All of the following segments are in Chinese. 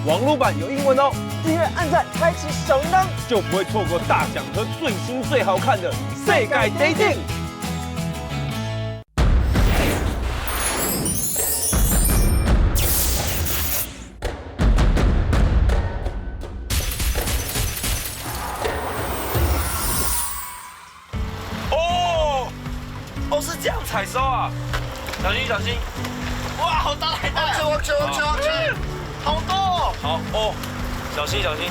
网络版有英文哦。订阅、按赞、开启小铃铛，就不会错过大奖和最新最好看的世界 dating。哦，是这样采收啊！小心小心！哇，好大海带！往前，好多哦！好哦，小心小心！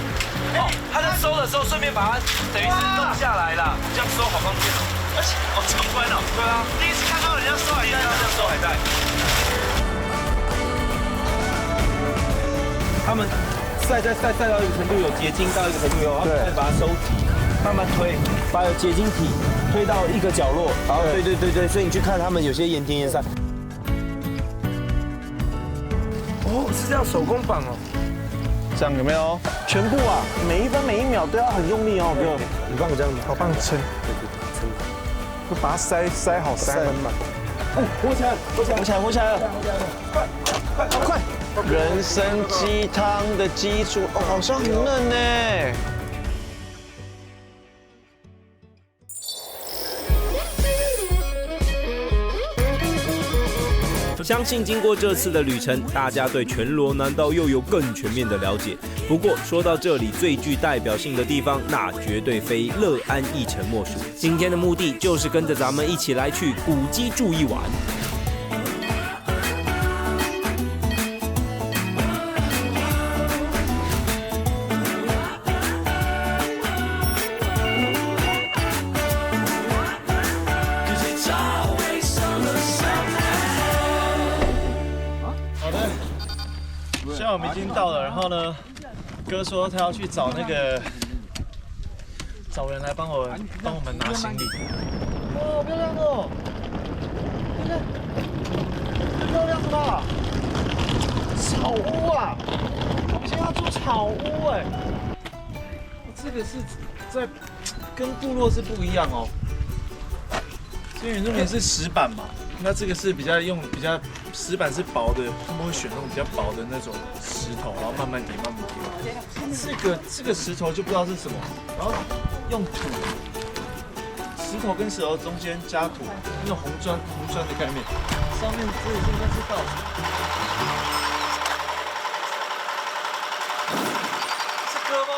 哦，他在收的时候顺便把它等于是弄下来啦，这样收好方便哦。而且好长宽哦。对啊，第一次看到人家收海带，这样收海带。他们晒到一个程度，有结晶到一个程度以后，他们再把它收集，慢慢推，把有结晶体推到一个角落。对，所以你去看他们有些盐田盐山。哦，是这样手工绑哦。这样有没有？全部啊，每一分每一秒都要很用力哦，哥。你帮我这样子，好帮你撑，撑。就把它塞好塞满满。哦，活起来了！快！人参鸡汤的基础哦，好像很嫩呢。相信经过这次的旅程，大家对全罗南道又有更全面的了解。不过说到这里，最具代表性的地方，那绝对非乐安驿城莫属。今天的目的就是跟着咱们一起来去古迹住一晚。现在我们已经到了，然后呢，哥说他要去找人来帮我们拿行李。哇，好漂亮哦！漂亮吧？草屋啊！我们现在要住草屋哎。这个是在跟部落是不一样哦。这原住民是石板嘛，那这个是比较石板是薄的，他们会选那种比较薄的那种石头，然后慢慢叠。这个石头就不知道是什么，然后用土，石头跟石头中间加土，那种红砖的概念。上面这里应该是稻草。是哥吗？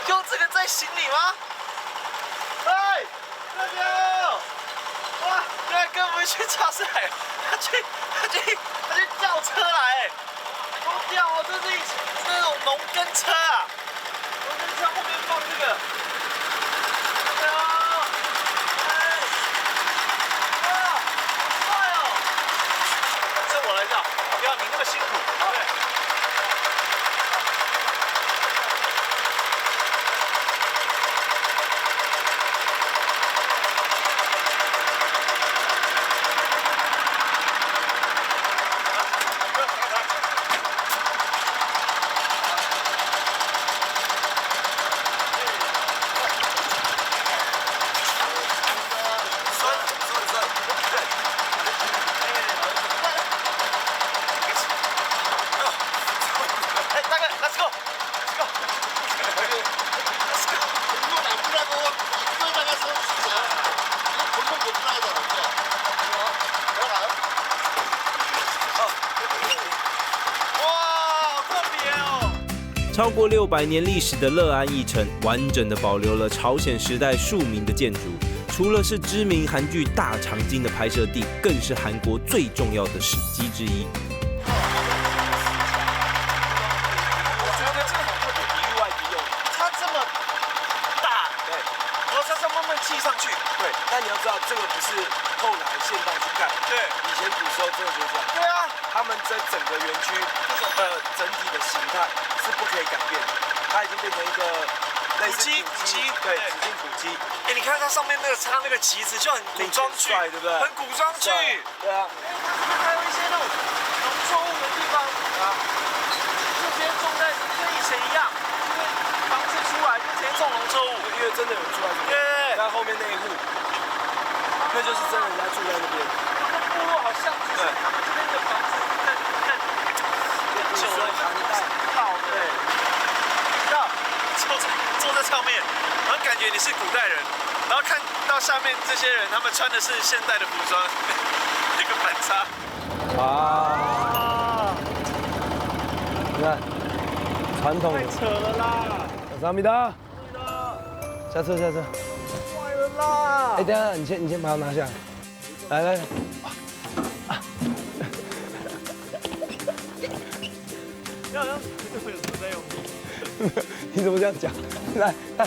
用这个在行李吗？哎，哥哥！哇，原来哥不是去超市买，他去叫车来，好屌哦！这是那种农耕车啊，农耕车后面放这个，哎呦，哇，好帅哦！这我来叫，不要你那么辛苦，对。超过600年历史的乐安驿城，完整的保留了朝鲜时代庶民的建筑。除了是知名韩剧《大长今》的拍摄地，更是韩国最重要的史迹之一。我觉得这个很特别，里外不用，它这么大，对，然后它这样慢慢砌上去，对。但你要知道，这个不是后来现代去干，对，以前古时候真的就是这样。对啊，他们在整个园区整体的形态是不可以改变的，它已经变成一个类似古迹，对，指定古迹。哎，你看它上面那个插那个旗子，就很古装剧，对不对？很古装剧，对啊。还有一些那种农作物的地方啊，就直接种在跟以前一样，因为房子出来就直接种农作物，因为真的有人住在这边。对，看后面那一户，那就是真的人家住在那边。跟部落好像，只是他们这边的房子面，然后感觉你是古代人，然后看到下面这些人，他们穿的是现代的服装，一个反差。啊！你看，传统太扯了啦！萨米达，下车下车。坏了啦！哎，等一下，你先把它拿下来。来。你怎么这样讲？来啊！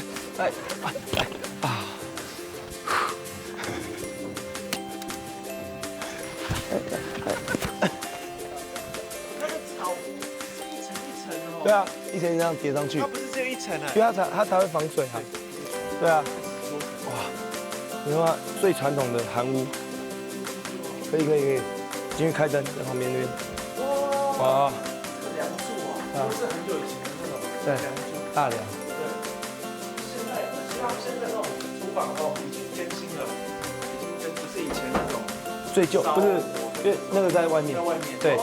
那个草是一层一层哦。对啊，一层一层这样叠上去。它不是只有一层啊。因为它才会防水啊。对啊。哇，你看它最传统的韩屋，可以，进去开灯，在旁边那边。哇。梁柱啊，不是很久以前的那种。对，大梁。现在这种厨房哦，已经更新了，已经跟不是以前那种最旧，不是，因为那个在外面。在外面。对。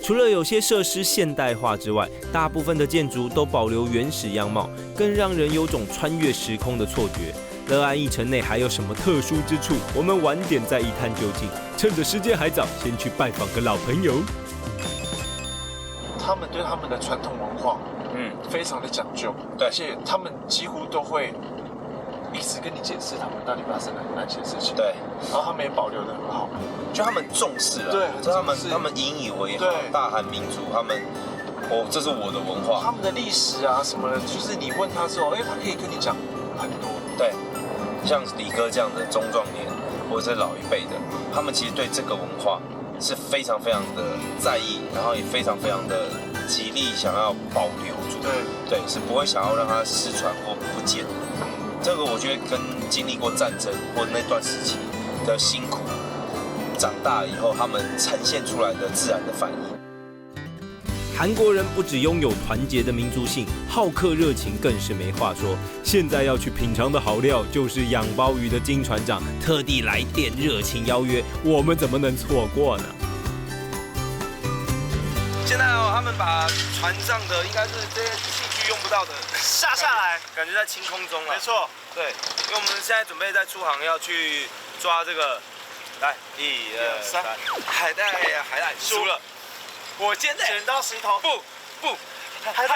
除了有些设施现代化之外，大部分的建筑都保留原始样貌，更让人有种穿越时空的错觉。乐安驿城内还有什么特殊之处？我们晚点再一探究竟。趁着时间还早，先去拜访个老朋友。他们对他们的传统文化，非常的讲究，对，而且他们几乎都会一直跟你解释他们到底发生了哪些事情，对，然后他们也保留得很好，就他们重视了，对，就他们引以为豪，大韩民族，他们，这是我的文化，他们的历史啊什么的，就是你问他之后，他可以跟你讲很多，对，像李哥这样的中壮年或者是老一辈的，他们其实对这个文化是非常非常的在意，然后也非常非常的极力想要保留住，对，是不会想要让它失传或不见。这个我觉得跟经历过战争或那段时期的辛苦，长大了以后他们呈现出来的自然的反应。韩国人不只拥有团结的民族性，好客热情更是没话说。现在要去品尝的好料，就是养鲍鱼的金船长特地来电热情邀约，我们怎么能错过呢？现在他们把船上的应该是这些器具用不到的下来，感觉在清空中了。没错，对，因为我们现在准备在出航要去抓这个，来1、2、3，海带输了。我剪刀石头布，海带，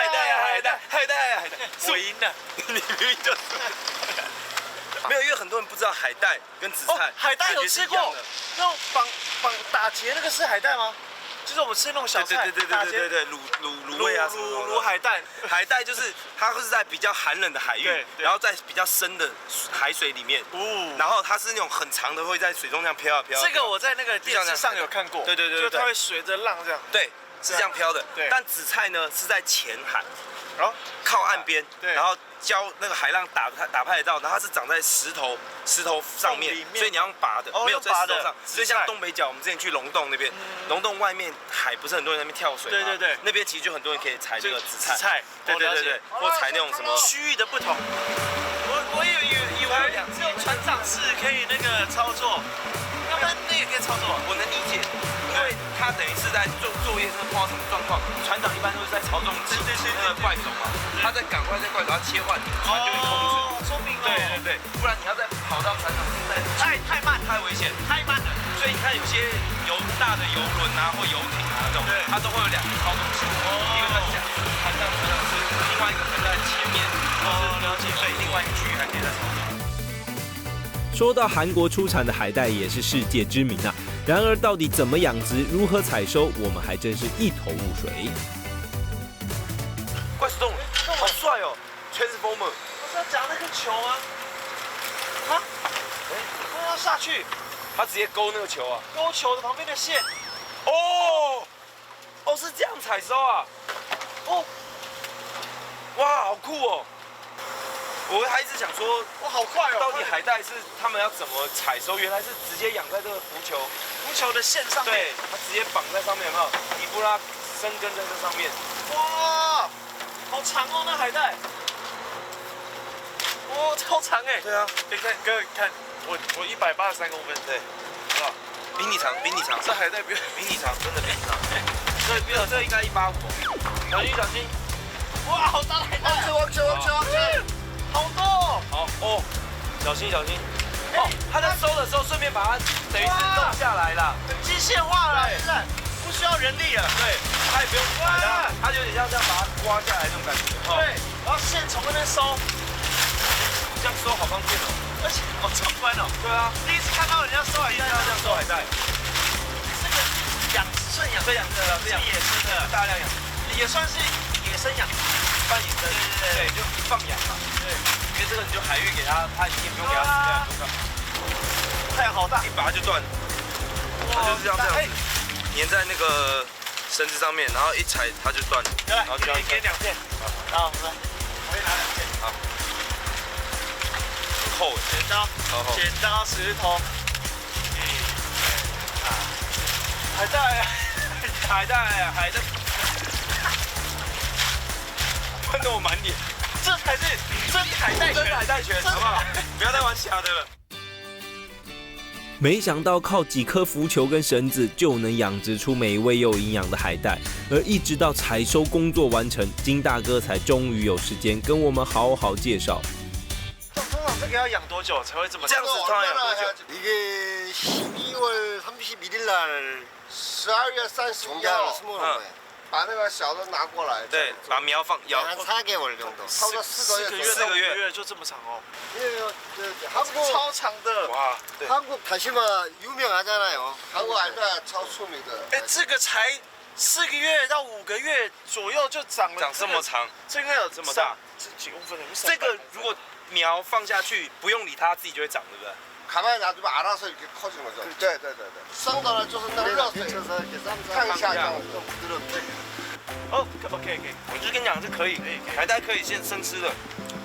我赢了，你明明就是。没有，因为很多人不知道海带跟紫菜，海带有吃过，那种绑打结那个是海带吗？就是我们吃那种小菜，对，卤味啊什么卤海带，海带就是它是在比较寒冷的海域，然后在比较深的海水里面，然后它是那种很长的，会在水中这样飘啊飘。这个我在那个电视上有看过，对，就它会随着浪这样，对，是这样飘的。对，但紫菜呢是在浅海，然后靠岸边，然后教那个海浪打拍得到，然后它是长在石头上面，所以你要用拔的，没有在石头上。所以像东北角，我们之前去龙洞那边，龙洞外面海不是很多人在那边跳水吗？对，那边其实就很多人可以采这个紫菜，对，或采那种什么区域的不同。我也以为只有船长是可以那个操作，要不然那也可以操作。我能理解。因为他等于是在作业上碰到什么状况，船长一般都是在操纵那个怪手嘛，他在赶快在怪手要切换，船就会控制。聪明哦。对，不然你要再跑到船长现在太慢，太危险，太慢了。所以你看有些大的游轮啊或游艇啊那种，它都会有2个操纵器，一个在船长是另外一个可能在前面，了解，所以另外一个区域还可以再操纵。说到韩国出产的海带也是世界知名啊，然而到底怎么养殖、如何采收，我们还真是一头雾水。怪手动物，好帅哦 ，Transformer。我是要夹那个球吗？啊？我要下去，他直接勾那个球啊，勾球的旁边的线。哦，是这样采收啊？哇，好酷哦！我还一直想说，哇，好快哦！到底海带是他们要怎么采收？原来是直接养在这个浮球的线上面，对，它直接绑在上面，有没有？你不让它生根在这上面。哇，好长哦，那海带。哇，超长哎！对啊，你看，哥，看我183公分，对，是吧？比你长。这海带比你长，真的比你长。对，这应该185。小心。哇，好大海带！往前，好多哦。好哦，小心小心。哦，他在收的时候顺便把它等于是弄下来了，机械化了，现在不需要人力了。对，他也不用踩它，它有点像这样把它刮下来那种感觉。对，然后线从那边收，这样收好方便哦，而且好壮观哦。对啊，第一次看到人家收海带，这样收海带，这个是顺养的，是野生的，大量养，也算是野生养，半野生，对，就放养嘛。对，因为这个你就海域给它，它也不用给它饲料，不用干嘛。太阳好大，一拔就断，它就是这样子粘在那个绳子上面，然后一踩它就断了，然后就这样给2片，好，来，可以拿2片，好，很厚，剪刀石头，海带，喷得我满脸，这才是真海带拳，真海带拳，好不好？不要再玩假的了。没想到靠几颗浮球跟绳子就能养殖出美味又营养的海带，而一直到采收工作完成，金大哥才终于有时间跟我们好好介绍。通常这个要养多久才会这么这样子通常养多久？ 이게 12월 31일 날 12월 30일 스모는 거예요. 把那个小的拿过来，对，把苗放咬한 4개월 정도. 差不多4个月。 4个月就这么长哦。 한국 超长的。哇，对， 한국 다시마 유명하잖아요. 한국 알다超出名的。哎，这个才4个月到5个月左右就长了，长这么长，这个有这么大，这几公分的。这个如果苗放下去不用理它，自己就会长，对不对？ 가만히 놔두면 알아서 이렇게 커지는 거죠. 네. 쌍도나 줘서 눌러서 이렇게 쌈下좀 늘었대. 哦，OK，我就跟你讲，这可以，海带可以现生吃的，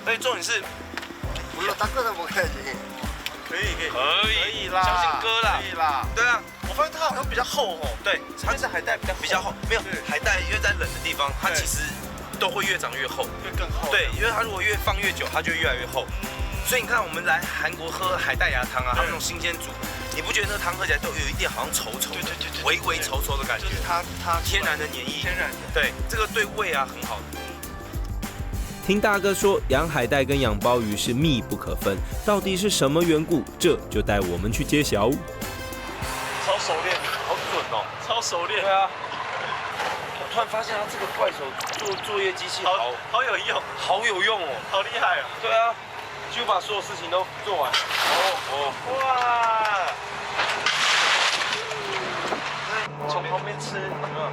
而且重点是 물로 닦아서 먹어야지. 可以可以啦，相相信哥啦，可以啦。对啊，我发现它好像比较厚哦，对，它是海带比较厚，没有海带，因为在冷的地方，它其实都会越长越厚，会更厚。对，因为它如果越放越久，它就越来越厚。所以你看，我们来韩国喝海带芽汤啊，他们那种新鲜煮，你不觉得那个汤喝起来都有一点好像稠稠的，微微稠稠的感觉？就是它天然的黏液，天然的，对，这个对胃啊很好的。听大哥说，养海带跟养鲍鱼是密不可分，到底是什么缘故？这就带我们去揭晓。超熟练，好准哦，超熟练。对啊，我突然发现它这个怪手作业机器好有用，好有用哦，好厉害哦。对啊，就把所有事情都做完。哇！从旁边吃，有没有？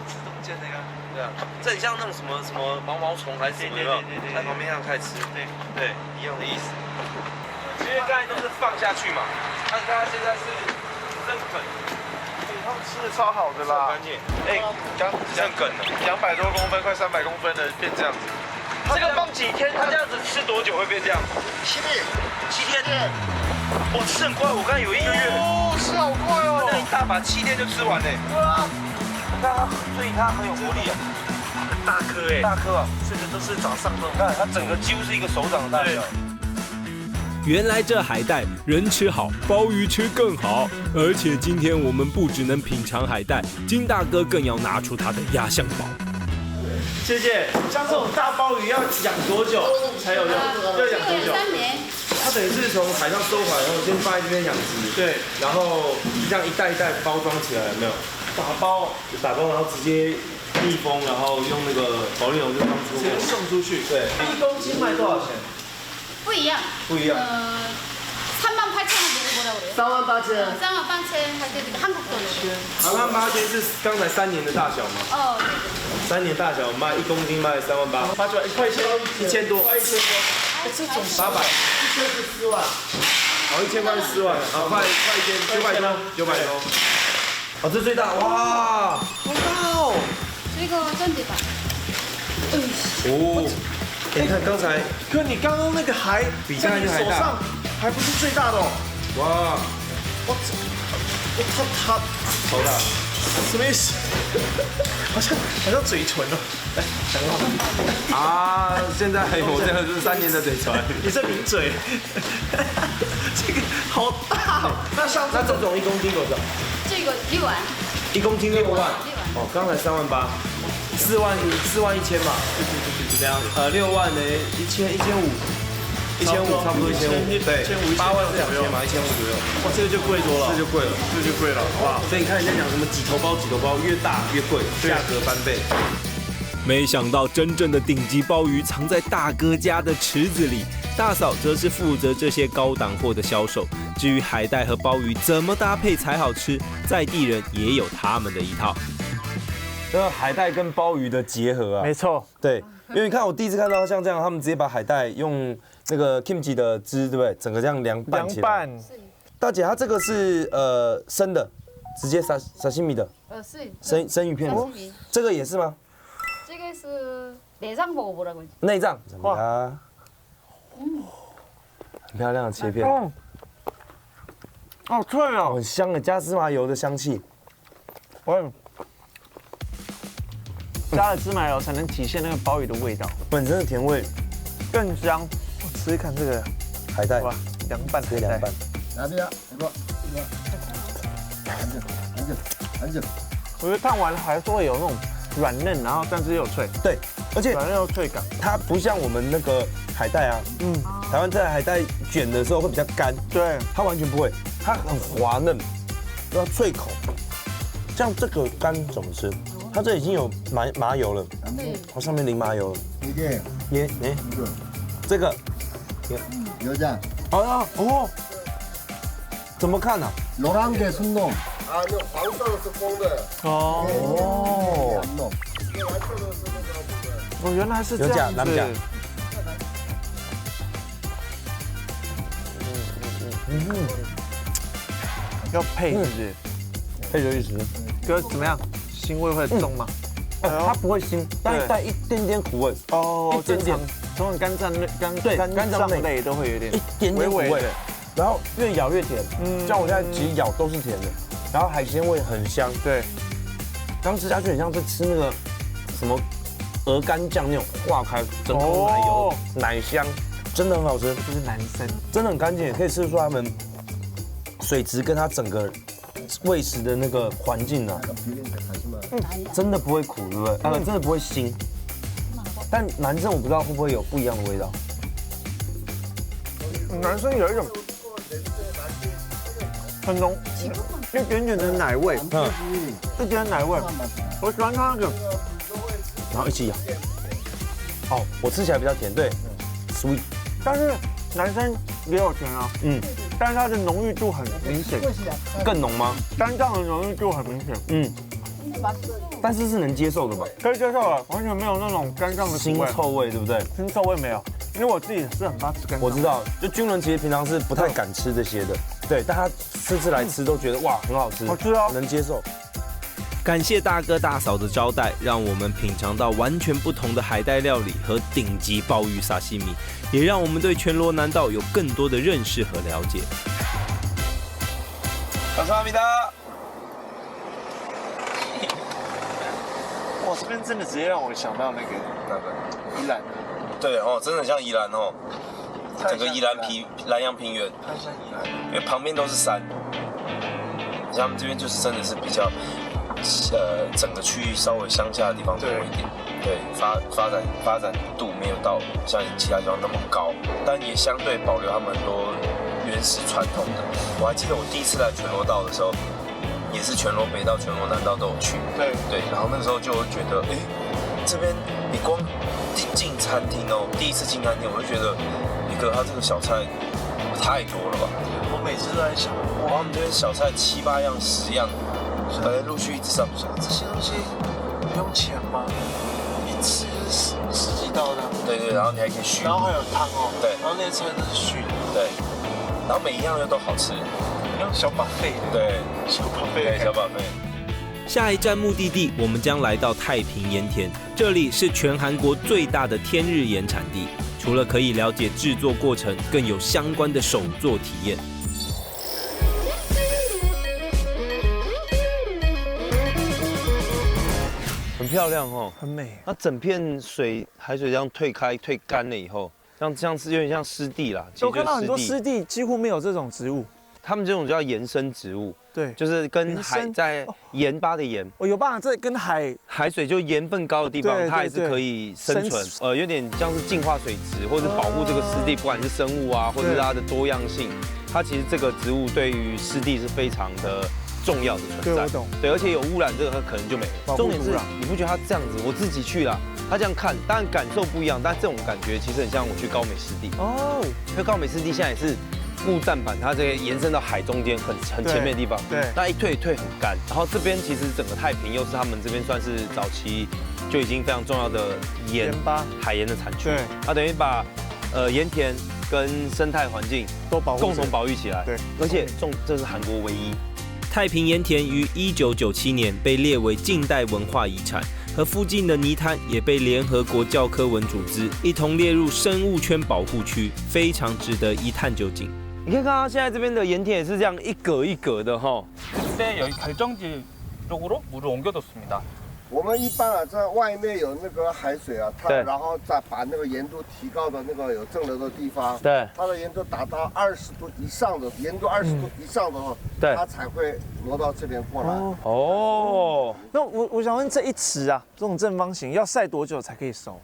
吃中间那个。对啊，这很像那种什么毛虫还是什么的，在旁边这样开始吃。对，一样的意思。因为刚才都是放下去嘛，看它现在是扔梗，他们吃的超好的啦，干净。哎，扔梗了200多公分，快300公分的变这样子。这个放几天？它这样子吃多久会变这样7天。 7天。哇，吃很快，我刚才有1个月。哦，吃好快哦。那一大把7天就吃完嘞。对啊。你看它，所以它很有活力啊。很大颗哎。大颗啊，这个都是早上那种。看它整个几乎是一个手掌的大小。 原来这海带人吃好，鲍鱼吃更好。而且今天我们不只能品尝海带，金大哥更要拿出他的压箱宝。谢谢。像这种大鲍鱼要养多久才有用？要养多久3年。它等于是从海上收回来，然后先放在这边养殖，对，然后就这样一袋一袋包装起来，有没有？打包打包，然后直接密封，然后用那个保丽龙就放出直接送出去。对，1公斤卖多少钱？不一样。不一样。 38,000원 뭐라고 그래요? 38,000. 38,000 할 때도 한국 돈으로. 38,000是刚才3年的大小吗？ 네. 3年大小卖1公斤卖38,000，发出来1块钱1000多，这种800，1000是4万，好，1000块是4万，好，快1000，900多，900多，哦，这最大，哇，好大哦！ 이거 좀 대박. 哦，你看刚才，哥，你刚刚那个还比在你刚才还大手上，还不是最大的哦。哇，它好大，什么意思？好像嘴唇哦。来，讲个话。啊，现在我这个是3年的嘴唇。你这抿嘴，这个好大哦。那这种1公斤多少这个6万？1公斤6万。 6万。哦，刚才3万8，4万1000嘛。这样6万呢，1500，1500差不多1500，对，8万是2000嘛，1500左右。哇，这个就贵多了。这就贵了，这就贵了，哇！所以你看人家讲什么几头包，越大越贵，价格翻倍。没想到真正的顶级鲍鱼藏在大哥家的池子里，大嫂则是负责这些高档货的销售。至于海带和鲍鱼怎么搭配才好吃，在地人也有他们的一套。这个海带跟鲍鱼的结合啊，没错，对，因为你看我第一次看到像这样，他们直接把海带用那个 kimchi 的汁，对不对？整个这样凉拌起来。大姐，它这个是生的，直接沙西米的，是生鱼片的，这个也是吗？这个是内脏먹어보라고。内脏，哇，很漂亮的切片，好脆哦，很香的，加芝麻油的香气。加了芝麻油才能体现那个鲍鱼的味道，本身的甜味更香。我吃吃看这个海带，哇，凉拌海带。哪边啊？이거 앉아。我觉得烫完还是会有那种软嫩，然后但是又脆，对，而且软嫩又脆感。它不像我们那个海带啊，台湾在海带卷的时候会比较干，对，它完全不会，它很滑嫩，然后脆口。像这个干怎么吃？它这已经有麻油了，它上面淋麻油了。这个여자。哦，怎么看呢노란게 순놈。啊，那黄色的是公的。哦，哦，原来是这样子。要配是不是？配着一吃。哥怎么样？腥味会重吗？它不会腥，但带一点点苦味。哦，一点点。从肝脏类都会有点一点点苦味，然后越咬越甜。像我现在其实咬都是甜的，然后海鲜味很香。对，刚吃下去很像是吃那个什么鹅肝酱那种化开整口奶油，奶香，真的很好吃。这是男生，真的很干净，也可以吃得出他们水质跟它整个喂食的那个环境啊，真的不会苦，对不对？真的不会腥。但男生我不知道会不会有不一样的味道。男生有一种很浓，一点点的奶味，一点奶味，我喜欢它那个，然后一起咬。哦，我吃起来比较甜，对 ，sweet。但是男生也有甜啊，但是它的浓郁度很明显，更浓吗？肝脏的浓郁度很明显，但是是能接受的吧？可以接受了，完全没有那种肝脏的腥臭味，对不对？腥臭味没有，因为我自己是很怕吃肝脏。我知道，就军人其实平常是不太敢吃这些的，对，但他次来吃都觉得哇很好吃，好吃哦，能接受。感谢大哥大嫂的招待，让我们品尝到完全不同的海带料理和顶级鲍鱼沙西米，也让我们对全罗南道有更多的认识和了解。감사합니다。哇，这边真的直接让我想到那个宜兰。对哦，真的很像宜兰哦，整个宜兰南洋平原，太像宜兰，因为旁边都是山，像他们这边就是真的是比较，整个区域稍微乡下的地方多一点，对，发展度没有到像其他地方那么高，但也相对保留他们很多原始传统的。我还记得我第一次来全罗道的时候，也是全罗北道、全罗南道都有去，对，然后那个时候就会觉得，这边你光进餐厅哦，第一次进餐厅我就觉得，一个它这个小菜太多了吧。我每次都在想，哇，我们这边小菜7、8样、10样，陆续一直上。这些东西不用钱吗？一吃十几道的。对，然后你还可以续。然后还有汤哦。对。然后那些菜都是续的。对。然后每一样又都好吃。用小buffet。对，小buffet。小buffet。下一站目的地，我们将来到太平盐田，这里是全韩国最大的天日盐产地。除了可以了解制作过程，更有相关的手作体验。漂亮哦，很美。它整片海水这样退干了以后，像是有点像湿地啦。我看到很多湿地几乎没有这种植物，他们这种叫延伸植物，对，就是跟海在盐巴的盐，有办法这跟海水就盐分高的地方，它还是可以生存。有点像是净化水质，或者保护这个湿地，不管是生物啊，或者是它的多样性。它其实这个植物对于湿地是非常的重要的存在。对，我懂。对，而且有污染，这个它可能就没了。重点是，你不觉得它这样子？我自己去了，他这样看，当然感受不一样，但这种感觉其实很像我去高美湿地。哦，因为高美湿地现在也是木栈板，它这个延伸到海中间很前面的地方。对。那一退很干，然后这边其实整个太平又是他们这边算是早期就已经非常重要的海盐的产区。对。它等于把盐田跟生态环境都共同保育起来。对。而且这是韩国唯一。太平盐田于1997年被列为近代文化遗产，和附近的泥滩也被联合国教科文组织一同列入生物圈保護區，非常值得一探究竟。你可以看到现在这边的盐田也是这样一格一格的哈。 그때 여기 갈정지 쪽으로 물을 옮겨뒀습니다. 我们一般啊，在外面有那个海水啊，它然后再把那个盐度提高的那个有蒸馏的地方，对，它的盐度达到20度以上的，盐度20度以上的话，对，它才会挪到这边过来。哦，那我想问，这一池啊，这种正方形要晒多久才可以熟？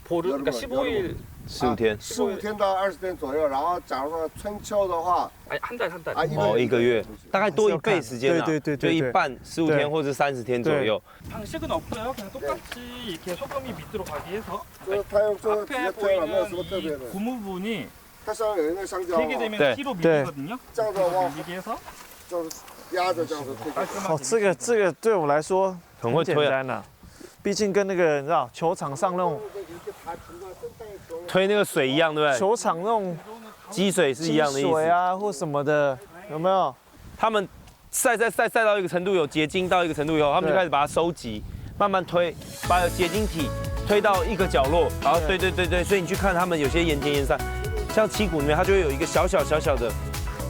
보름, 그러니까 15일. 15天，15天到20天左右。然后，假如说春秋的话，한 달。 哦，1个月，大概多1倍时间啊。对，就一半15天或者30天左右。 방식은 없어요. 그냥 똑같이 이렇게 소금이 밑으로 가게 해서. 它用这个 앞에 보이는 이 고무분이 它上面有一个香蕉， 되게 되면 T로 밀리거든요. 这样子往 밀리게 해서 就是压着这样子推。哦，这个对我来说很会推啊，毕竟跟那个你知道球场上那种。 推那个水一样，对不对？球场那种积水是一样的意思。水啊，或什么的，有没有？他们晒到一个程度，有结晶到一个程度以后，他们就开始把它收集，慢慢推，把有结晶体推到一个角落，然后对，所以你去看他们有些盐田盐山，像七股里面，它就会有一个小小的，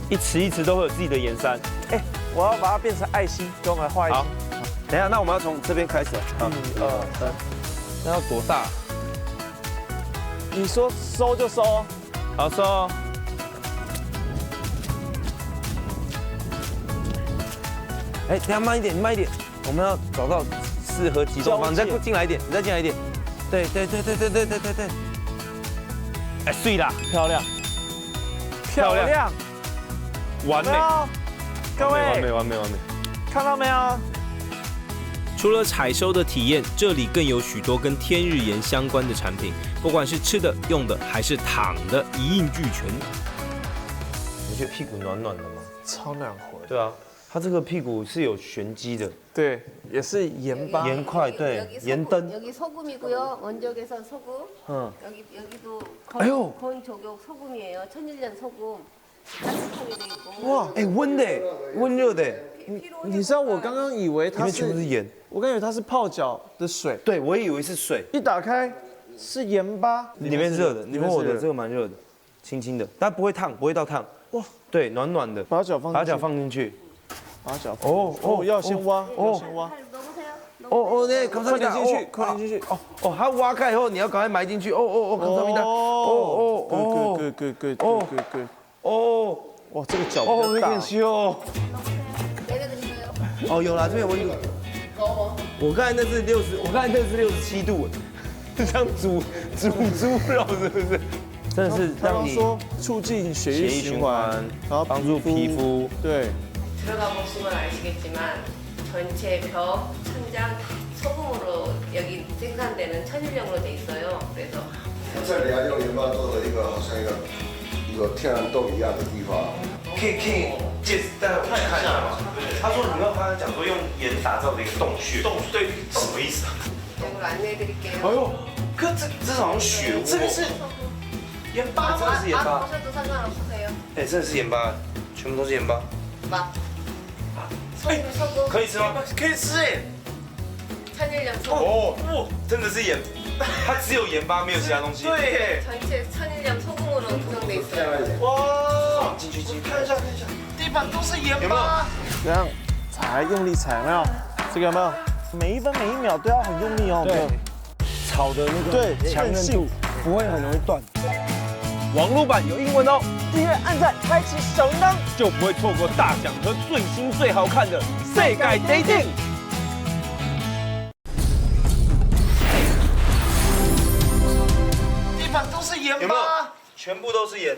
一池都会有自己的盐山。哎，我要把它变成爱心，给我们来画一心。等一下，那我们要从这边开始。1、2、3，那要多大？ 你说收就收，好收。哎，等下慢一点，我们要找到适合集中方。你再进来一点，对。哎，碎啦，漂亮，完美，各位，完美，看到没有？ 除了采收的体验，这里更有许多跟天日盐相关的产品，不管是吃的、用的，还是躺的，一应俱全。你觉得屁股暖暖的吗？超暖和。对啊，它这个屁股是有玄机的。对，也是盐巴。盐块，对，盐灯。 여기 소금이고요. 원적에서 소금. 응. 여기도 아유. 건 조격 소금이에요. 천일염 소금. 따뜻하게 돼 있고. 哇，哎，温的，温热的。你知道我刚刚以为它是全部是盐，我刚以为它是泡脚的水。对，我也以为是水。一打开是盐巴，里面热的，里面我的这个蛮热的，轻轻的，但不会烫，不会到烫。哇，对，暖暖的。把脚放进去。把脚。哦，要先挖，先挖。哦，对，快点进去，快点进去。哦，它挖开以后，你要赶快埋进去。감사합니다。哦，哇，这个脚有点羞。哦，有啦，这边有温度。我刚才那是67度，像煮猪肉是不是？真的是让你说促进血液循环，然后帮助皮肤。对。 들어가 보시면 아시겠지만 전체 벽, 천장 소금으로 여기 생산되는 천일염으로 돼 있어요. 그래서 这里用盐巴做的一个好像一个天然洞一样的地方。可以带我去看一下吗？他说你要刚才讲说用盐打造的一个洞穴。洞对，什么意思啊？ 이걸 안내해드릴게요. 哎呦，可这好像血污。这个是盐巴，真的是盐巴。 보셔도 상관없으세요. 哎，真的是盐巴，全部都是盐巴。 막 소금 可以吃吗？可以吃哎。 천일염 소금. 哦，真的是盐，它只有盐巴，没有其他东西。对。 전체 천일염 소금으로 구성돼 있어요. 哇，进去看一下，地板都是盐巴。这样踩，用力踩，有没有？这个有没有？每一分每一秒都要很用力哦。对，炒的那个强韧度不会很容易断。网络版有英文哦，订阅、按赞、开启小铃铛，就不会错过大奖和最新最好看的世界dating。地板都是盐有没有巴。？全部都是盐，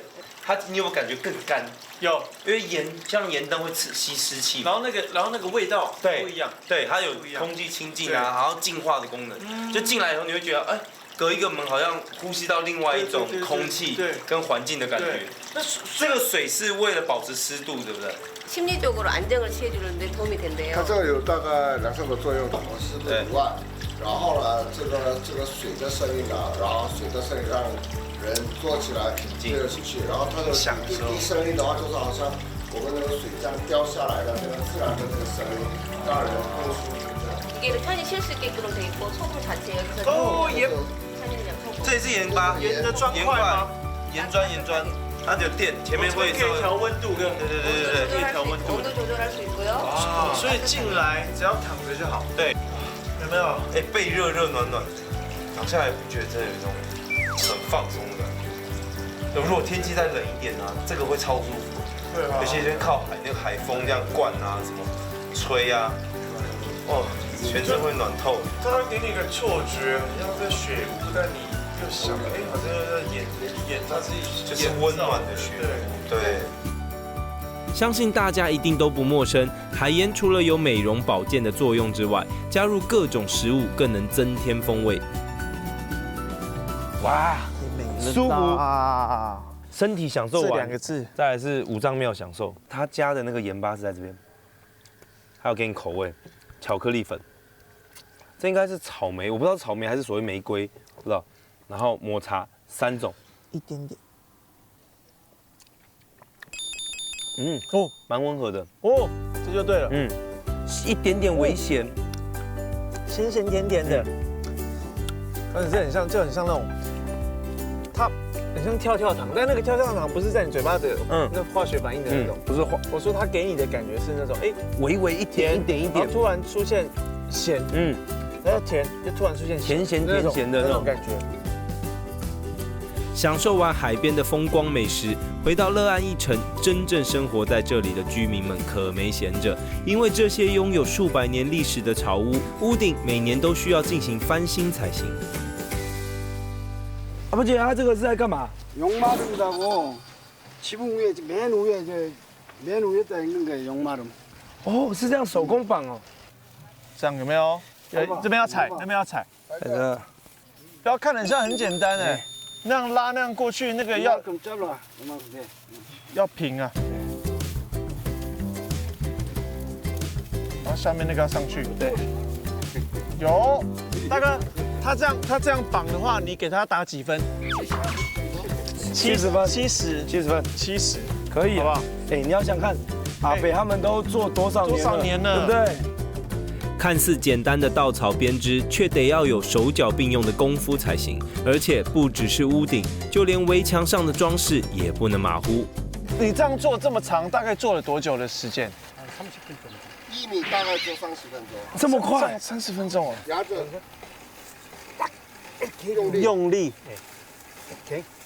你有没有感觉更干？有，因为盐像盐灯会吸湿气嘛。然后那个味道不一样，对，它有空气清净啊，然后净化的功能。就进来以后，你会觉得，哎，隔一个门好像呼吸到另外一种空气跟环境的感觉。那这个水是为了保持湿度，对不对？ 심리적으로 안정을 취해주는데 도움이 된대요. 它这个有大概2、3个作用，湿度以外，然后呢，这个水的声音啊，然后水的声音让人坐起来没有兴趣，然后它的滴声音的话，就是好像我们那个水这样掉下来的那个自然的那个声音，让人更舒服。 기계를 편히 쉴 수 있게끔 돼 있고 소금 자체 여기서 천일염 소금. 这也是盐巴，盐的砖块吗？盐砖，它有电，前面会可以调温度的。对，可以调温度。 온도 조절할 수 있고요. 所以进来只要躺着就好。对，有没有？哎，背热暖的，躺下来不觉得真的有一种很放松的感觉。如果天气再冷一点啊，这个会超舒服。对啊。有些人靠海，那个海风这样灌啊，什么吹啊，哦，全身会暖透。它会给你一个错觉，很像在雪屋，但你又想，哎，好像在演它自己，就是温暖的雪。对。 相信大家一定都不陌生，海盐除了有美容保健的作用之外，加入各种食物更能增添风味。哇，舒服啊！身体享受这完2个字，再来是五脏庙享受。他加的那个盐巴是在这边，还有给你口味，巧克力粉，这应该是草莓，我不知道是草莓还是所谓玫瑰，不知道。然后抹茶3种，一点点。 蛮温和的哦，这就对了。一点点微咸，咸咸甜甜的，而且这很像那种，它很像跳跳糖，但那个跳跳糖不是在你嘴巴的那化学反应的那种，不是我说它给你的感觉是那种，哎，微微一点一点，突然出现咸，然后甜，就突然出现甜咸甜咸的那种感觉。 享受完海边的风光美食，回到乐安一城，真正生活在这里的居民们可没闲着，因为这些拥有数百年历史的草屋，屋顶每年都需要进行翻新才行。阿伯姐，他这个是在干嘛？ 용마름이라고 지붕 위에 맨 위에다 있는 거예요. 용마름. 哦，是这样手工绑哦。这样有没有？这边要踩，那边要踩。不要看得很像很简单哎。 那样拉那样过去，那个要平啊。然后下面那个要上去。对。有，大哥，他这样绑的话，你给他打几分？70分。70分。70。可以，好不好？哎，你要想看，阿北他们都做多少年了，对不对？ 看似简单的稻草编织，却得要有手脚并用的功夫才行。而且不只是屋顶，就连围墙上的装饰也不能马虎。你这样做这么长，大概做了多久的时间？1米大概就30分钟。这么快？30分钟哦。压着，用力。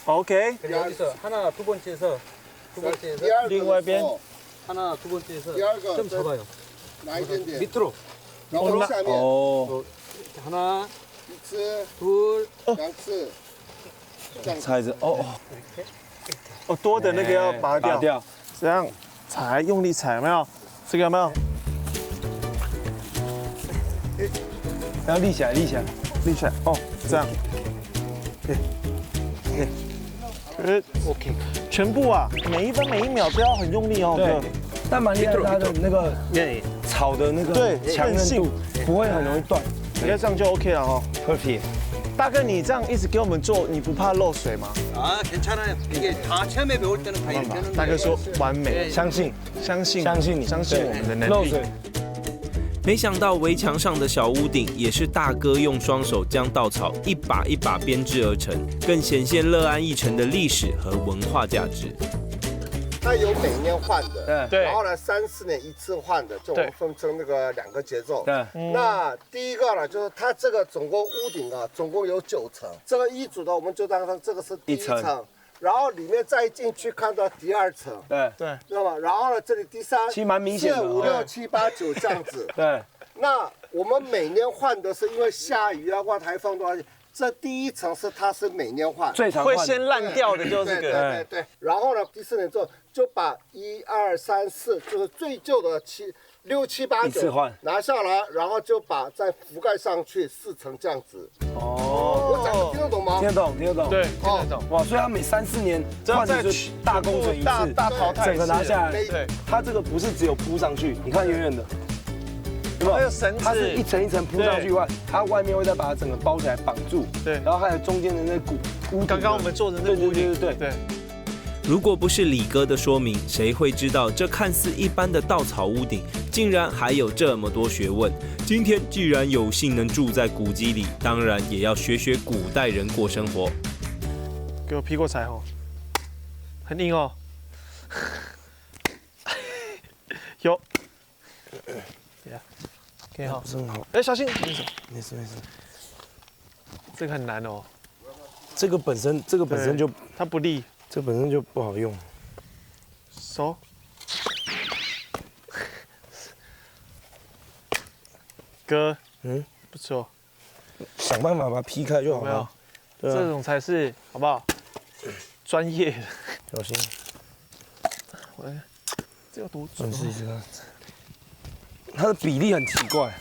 OK。 여기서 하나 두 번째에서另外一边 하나 두 번째에서 좀 잡아요. 拿一点点 밑으로. 밑으로下面 하나, 一次 둘, 2次，这样踩着哦，多的那个要拔掉，这样踩，用力踩，有没有？这个有没有？然后立起来，立起来，立起来。哦，这样。OK，全部啊，每一分每一秒都要很用力哦。对，但蛮厉害，它的那个草的那个强韧度不会很容易断。应该这样就 OK 了哦。Perfect。大哥，你这样一直给我们做，你不怕漏水吗？ 아, 괜찮아요. 이게 다 처음에 배울 때는 다 이렇게 하는데. 大哥说完美，相信你，相信我们的能力。漏水。没想到围墙上的小屋顶也是大哥用双手将稻草一把一把编织而成，更显现乐安一城的历史和文化价值。它有每年换的，对，然后呢3、4年一次换的，就我们分成那个2个节奏。对，那第一个呢，就是它这个总共屋顶啊，总共有9层，这个一组的我们就当成这个是第1层。然后里面再进去看到第2层，对，知道吗？然后呢，这里第3，其实蛮明显的4、5、6、7、8、9这样子。对，那我们每年换的是因为下雨啊或台风多少，这第1层它是每年换，最常会先烂掉的就是这个。对。然后呢，第4年之后就把1、2、3、4就是最旧的6、7、8、9拿下来，然后就把再覆盖上去4层这样子。我讲的听得懂吗？听得懂。对，听得懂。哇，所以他每3、4年换的就是大工程一次，大淘汰，整个拿下来。对，它这个不是只有铺上去，你看远远的，有没有？还有绳子，它是一层一层铺上去外，它外面会再把它整个包起来绑住。对，然后还有中间的那屋，刚刚我们做的那个屋顶，对。如果不是李哥的说明，谁会知道这看似一般的稻草屋顶，竟然还有这么多学问？今天既然有幸能住在古迹里，当然也要学学古代人过生活。给我劈过柴哦，很硬哦。有，可以哈，不是很好。哎，小心，没事。这个很难哦。这个本身就它不利。这本身就不好用，手，哥，不错，想办法把它劈开就好了。对啊，这种才是好不好？专业的。小心，这要多准？试一试看，它的比例很奇怪，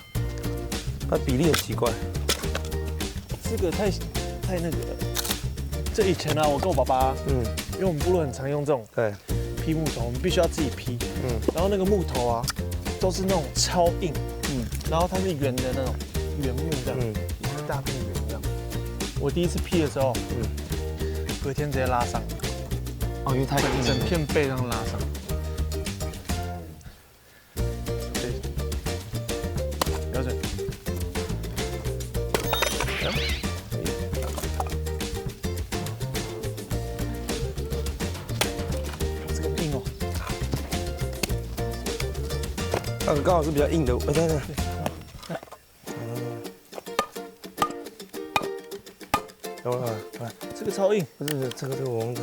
这个太那个了。这以前啊，我跟我爸爸，因为我们部落很常用这种劈木头，我们必须要自己劈，然后那个木头啊，都是那种超硬，然后它是圆的那种原木这样，一大片圆这样。我第一次劈的时候，隔天直接拉伤，因为太硬了，整片背上拉伤。对，标准。那个刚好是比较硬的，等。这个超硬，不是这个我忘了。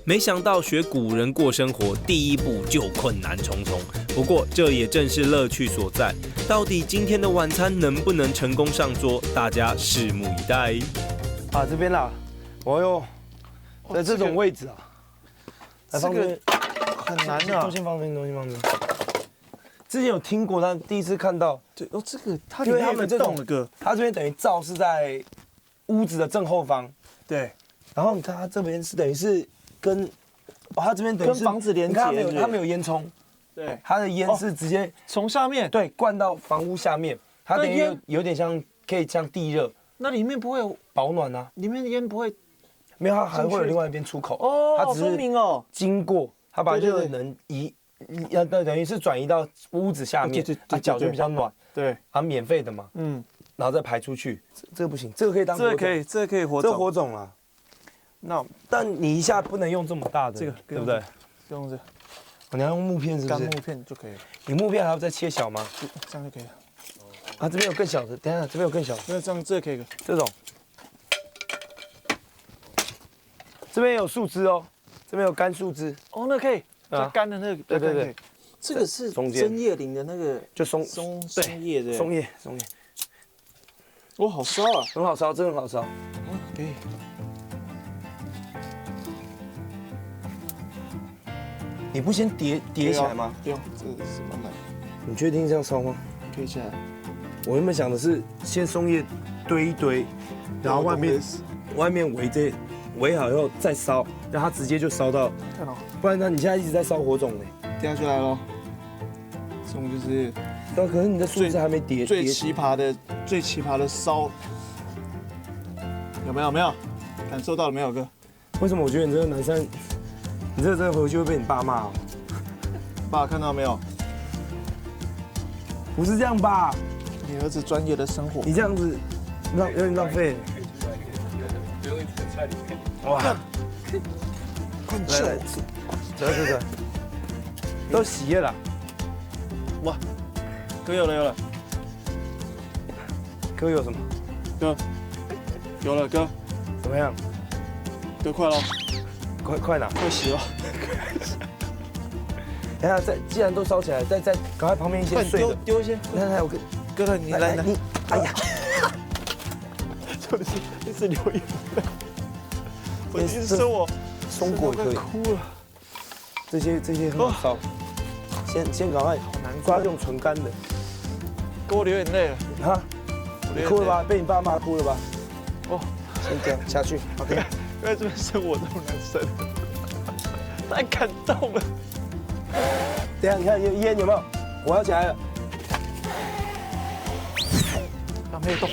没想到学古人过生活，第一步就困难重重。不过这也正是乐趣所在。到底今天的晚餐能不能成功上桌，大家拭目以待。这边啦，在这种位置啊。这个很难啊！东西放这边。之前有听过，但第一次看到。对，这个它里面有这种的歌，它这边等于灶是在屋子的正后方。对。然后它这边是等于是它这边等于是跟房子连接，它没有烟囱。对。它的烟是直接从下面灌到房屋下面，它等于有点可以像地热。那里面不会有保暖啊？里面的烟不会。没有，它还会有另外一边出口。它只是经过，它把这个能等于是转移到屋子下面，它脚就比较暖。对，它免费的嘛。然后再排出去，这个不行，这个可以当。这个可以火种。这火种啊。但你一下不能用这么大的，这个对不对？用这。你要用木片是不是？干木片就可以了。你木片还要再切小吗？这样就可以了。这边有更小的，等一下这边有更小的。那这样这可以。这种。这边有树枝哦，这边有干树枝。那可以，干的那个。对。这个是针叶林的那个，就松叶的。松叶。好烧啊！很好烧，真的很好烧。可以。你不先叠起来吗？不用，这个是慢慢。你确定这样烧吗？可以起来。我原本想的是先松叶堆一堆，然后外面围好以后再烧，让它直接就烧到。看到。不然你现在一直在烧火种呢。掉下来咯。这种就是。可是你的树枝还没叠。最奇葩的烧。有没有？感受到了没有，哥？为什么我觉得你这个男生，你这个真的回去会被你爸骂哦？爸看到没有？不是这样吧？你儿子专业的生活，你这样子有点浪费。不用一直菜里面。哇！来来，这，都洗了啦。哇，哥有了，哥有什么？哥，有了哥，怎么样？哥快了，快拿！快洗了。等下既然都烧起来，再赶快旁边一些碎的丢一些。来，我哥，你来，你，哎呀，就是一直流眼泪。我一直说我松果也可以，哭了。这些很好烧。先赶快抓这种纯干的。给我流眼泪了啊！你哭了吧？被你爸骂哭了吧？哦，先这样下去。OK。原来这边生我这种男生，太感动了。等下你看烟有没有？火要起来了。啊，没有动。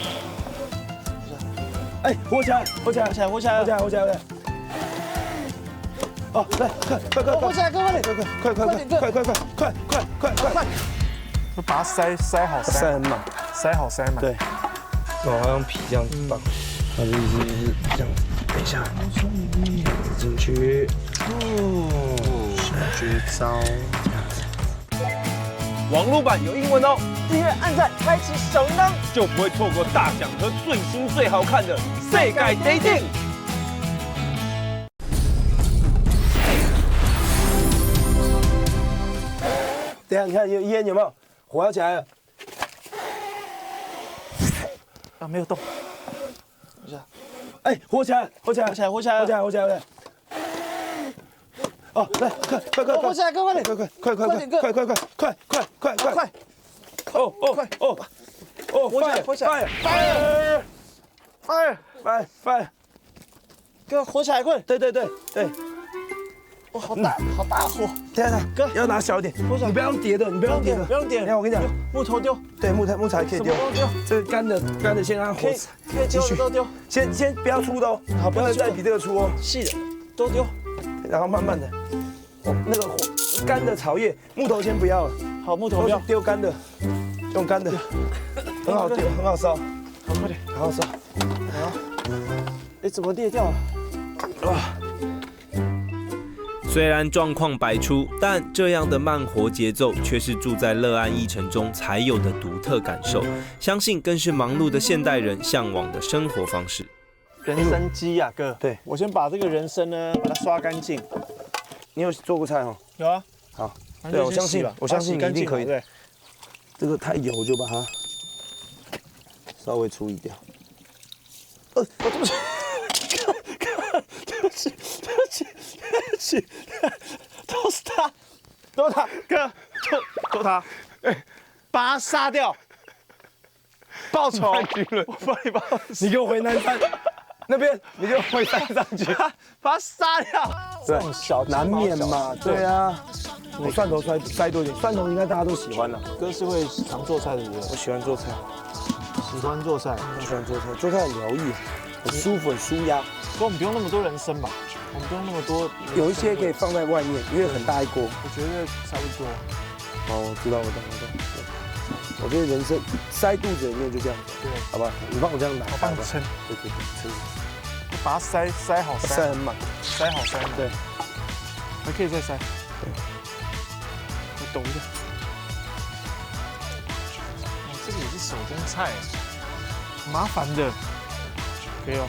哎，火起来！哦，来，快！火起来，快点！快！就把它塞好，塞很满，塞好塞满。对。我要用皮这样绑，它就是这样。等一下，进去。绝招。网络版有英文哦，订阅、按赞、开启小铃铛，就不会错过大奖和最新最好看的世界 dating。等下你看烟有没有？火要起来了。啊，没有动。等一下。哎，火起来！哦，来，快！火起来，快点！快！哦，火起来 ！fire！哥，火起来，快！对。哇，好大火！等下，哥要拿小一点，你不要用叠的，不要点。我跟你讲，木头丢。对，木材可以丢。这个干的先让它火。可以丢的都丢。先不要粗的哦，好，不能再比这个粗哦。细的都丢，然后慢慢的。那个干的草叶，木头先不要了。好，木头不要，丢干的，用干的，很好丢，很好烧。好，快点，好烧。好，哎，怎么裂掉了？哇！虽然状况百出，但这样的慢活节奏却是住在乐安一城中才有的独特感受，相信更是忙碌的现代人向往的生活方式。人参鸡呀，哥。对，我先把这个人参呢，把它刷干净。你有做过菜哦？有啊。好，对，我相信你一定可以。对，这个太油就把它稍微处理掉。对不起。都是他，哥，都他，把他杀掉，报仇，我帮你报，你给我回南山那边，你给我回山上去，把他杀掉。对，小难免嘛，对啊。我蒜头塞多一点，蒜头应该大家都喜欢的。哥是会常做菜的人，我喜欢做菜，喜欢做菜，做菜很疗愈，很舒服，很舒压。哥，我们不用那么多人参吧？我们不用那么多，有一些可以放在外面，因为很大一锅。我觉得差不多。哦，我知道。我觉得人参塞肚子里面就这样子，对，好吧？你帮我这样拿，我帮你撑。对，撑。把它塞好，塞很满，塞好塞满。对，还可以再塞。对，我抖一下。这个也是手工菜，麻烦的。可以哦。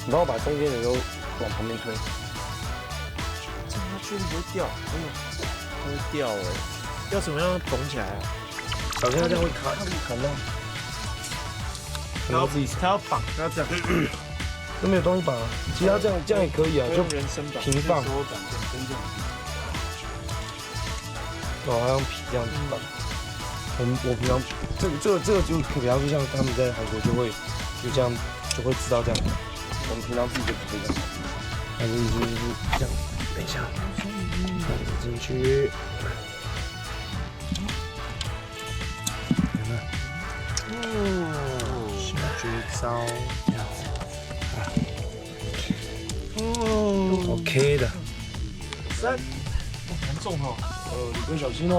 你帮我把中间的都往旁边推，这样它确定不会掉。哎呦，它会掉哎！要怎么样缝起来啊？小心它这样会砍到。然后它要绑，它要这样。都没有东西绑啊，其他这样也可以啊，就人参绑，平放。哦，还用皮这样子绑。我平常这个就比方说像他们在韩国就这样就会知道这样。我们平常自己就不会这样，它就是这样。等一下，放进去。小绝招，这样子。OK 的。3，很重哦。李哥小心哦。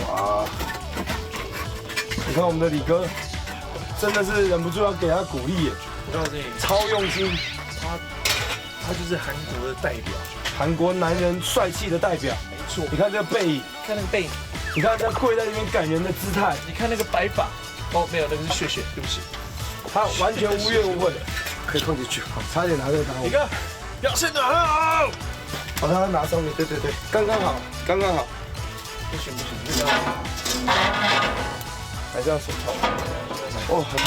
哇！你看我们的李哥。真的是忍不住要给他鼓励耶！我告诉你，超用心，他就是韩国的代表，韩国男人帅气的代表。没错。你看这个背影，看那个背影，你看他跪在那边感人的姿态，你看那个白发，哦，没有，那个是血，对不起。他完全无怨无悔，可以放进去。好，差点拿这个打我。李哥，表现得很好。好，他拿上面，对，刚刚好，刚刚好。不行，这个还是要手套。哦，很。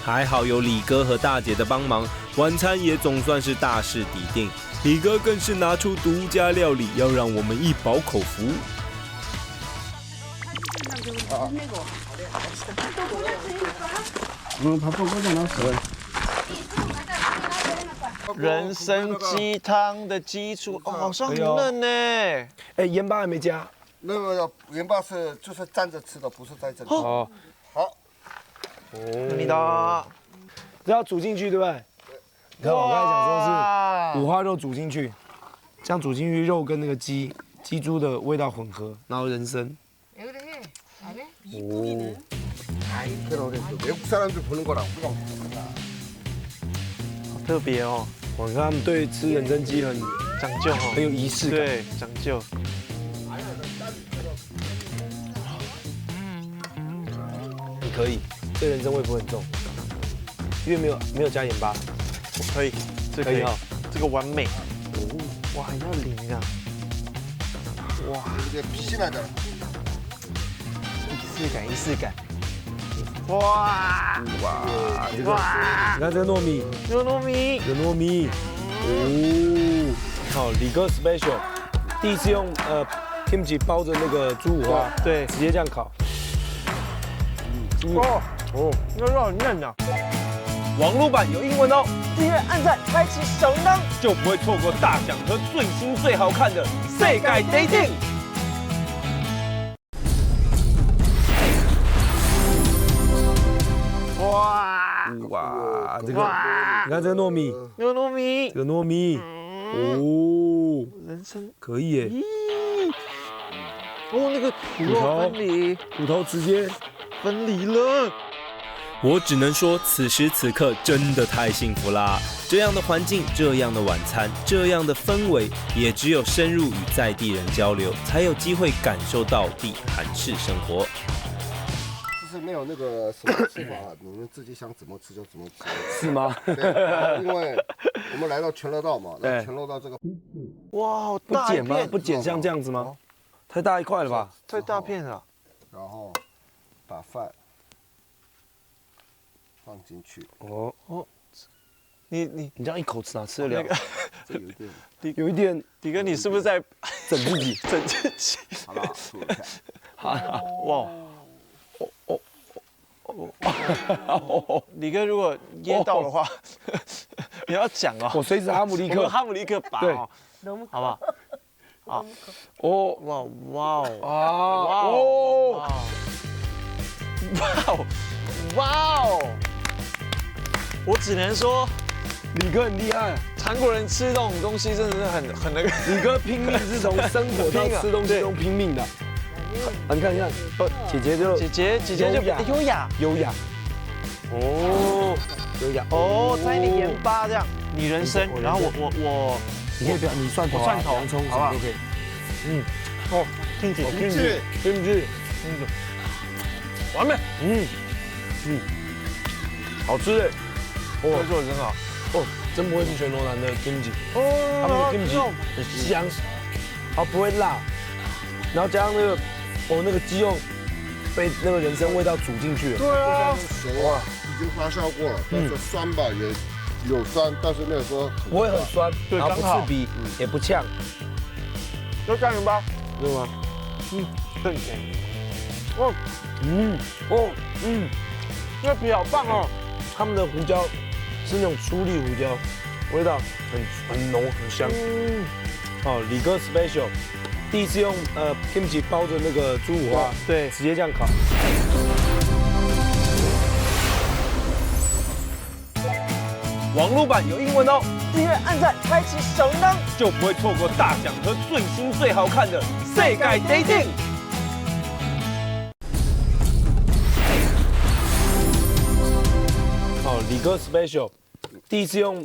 还好有李哥和大姐的帮忙，晚餐也总算是大势已定。李哥更是拿出独家料理，要让我们一饱口福。人参鸡汤的基础哦，好像很嫩呢。哎，盐巴还没加。那个盐巴就是蘸着吃的，不是在这里。哦，好。你的，这要煮进去，对不对？你看我刚才讲说是五花肉煮进去，这样煮进去肉跟那个鸡猪的味道混合，然后人参。 외국 사람들 보는 거랑 우리가 달라. 好特别哦。我看他们对吃人参鸡很讲究哦，很有仪式感。对，讲究。你可以，这人参味不会很重，因为没有加盐巴。我可以，这可以哦，这个完美。哦，哇，要淋啊！哇， 이게 빛이 나잖아. 仪式感。哇，这个，你看这个糯米，这个糯米，哦，好，李哥 special， 第一次用kimchi 包着那个猪五花，对，直接这样烤。哦，那肉很嫩啊。网络版有英文哦，订阅、按赞、开启小铃铛，就不会错过大奖和最新最好看的世界 dating。 哇，这个，你看这个糯米，这个糯米，哦，人参可以耶。哦，那个骨肉分离，骨头直接分离了。我只能说，此时此刻真的太幸福啦！这样的环境，这样的晚餐，这样的氛围，也只有深入与在地人交流，才有机会感受到地韩式生活。 就是没有那个什么吃法，你们自己想怎么吃就怎么吃，是吗？对，因为我们来到全乐道嘛，那全乐道这个，哇，好不剪吗？不剪像这样子吗？太大一块了吧？太大片了。然后把饭放进去。哦，你这样一口吃哪吃得了？这有一点，有一点。李哥，你是不是在整自己？整自己。好了，吐一下。好，哇。 李哥，如果噎到的话，你要讲哦。我随时哈姆立克，哈姆立克拔哦，好不好？好。哦，哇哇哦，哇哦，哇哦，哇哦！我只能说，李哥很厉害。韩国人吃这种东西真的是很那个。李哥拼命是从生活到吃东西中拼命的。 啊，你看，姐姐就优雅，哦，优雅，哦，沾一点盐巴这样，你人参，然后我，你可以不要，你蒜头、蒜头、洋葱什么都可以，哦，进去，完美，好吃哎，哦，做的真好，哦，真不会是全罗南的 kimchi， 他们的 kimchi 很香，它不会辣，然后加上那个。 哦，那个鸡肉被那个人参味道煮进去了。对啊，熟啊，已经发酵过了，但是酸吧也有酸，但是没有说不会很酸，然后不刺鼻，也不呛。要加盐巴，对吗？更甜。这皮好棒哦！他们的胡椒是那种粗粒胡椒，味道很浓很香。哦，李哥 special。 第一次用kimchi 包着那个猪五花，对，直接这样烤。网络版有英文哦，订阅、按赞、开启小铃铛，就不会错过大奖和最新最好看的世界 dating。李哥 special， 第一次用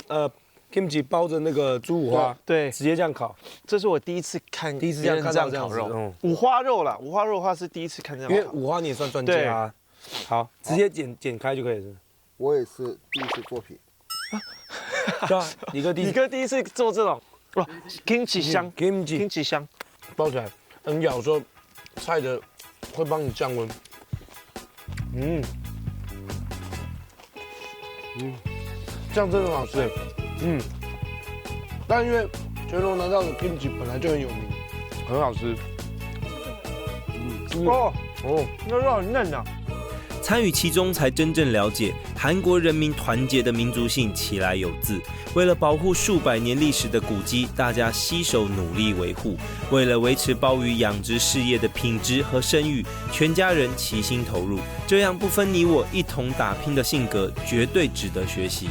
kimchi 包着那个猪五花，对，直接这样烤，这是我第一次看第一次这样看到这样烤肉。子嗯五花肉啦，五花肉的话是第一次看这样烤。因为五花你也算专家啊。好，直接剪开就可以了。我也是第一次做品。对啊，李哥第一次做这种，哇 ，kimchi 香 ，kimchi 香，包起来，你咬的时候菜的会帮你降温。这样真的很好吃。但因为全罗南道的 kimchi 本来就很有名，很好吃。那肉很嫩啊。参与其中，才真正了解韩国人民团结的民族性其来有自。为了保护数百年历史的古迹，大家携手努力维护。为了维持鲍鱼养殖事业的品质和声誉，全家人齐心投入。这样不分你我，一同打拼的性格，绝对值得学习。